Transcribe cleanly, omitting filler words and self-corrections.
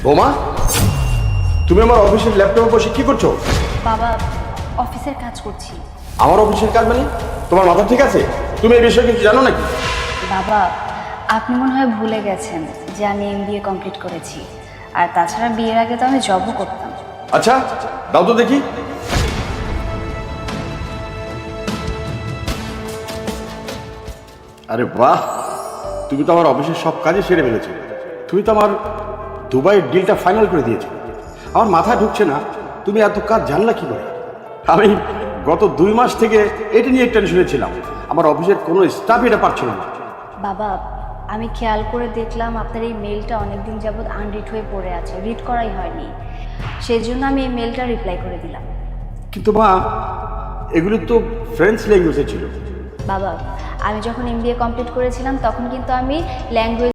বোমা, তুমি আমার অফিসের ল্যাপটপে বসে কি করছো? বাবা, অফিসের কাজ করছি। আমার অফিসের কাজ মানে? তোমার মাথা ঠিক আছে? তুমি এই বিষয়ে কিছু জানো নাকি? বাবা, আপনি মনে হয় ভুলে গেছেন যে আমি MBA কমপ্লিট করেছি। আর তাছাড়া বিয়ের আগে তো আমি জবও করতাম। আচ্ছা, দাও তো দেখি। আরে বাহ, তুমি তো আমার অফিসের সব কাজই সেরে ফেলেছো। তুমি তো আমার দুবাইয়ের ডিলটা ফাইনাল করে দিয়েছো। আমার মাথায় ঢুকছে না তুমি এত কাজ জানলা কি করে। আমি গত 2 মাস থেকে এটা নিয়ে টেনশনে ছিলাম। আমার অফিসের কোনো স্টাফ এটা পারছিল না। বাবা, আমি খেয়াল করে দেখলাম আপনার এই মেলটা অনেকদিন যাবৎ আনরিড হয়ে পড়ে আছে, রিড করাই হয়নি। সেই জন্য আমি এই মেলটা রিপ্লাই করে দিলাম। কিন্তু মা, এগুলো তো ফ্রেঞ্চ ল্যাঙ্গুয়েজে ছিল। বাবা, আমি যখন MBA কমপ্লিট করেছিলাম তখন কিন্তু আমি ল্যাঙ্গুয়েজ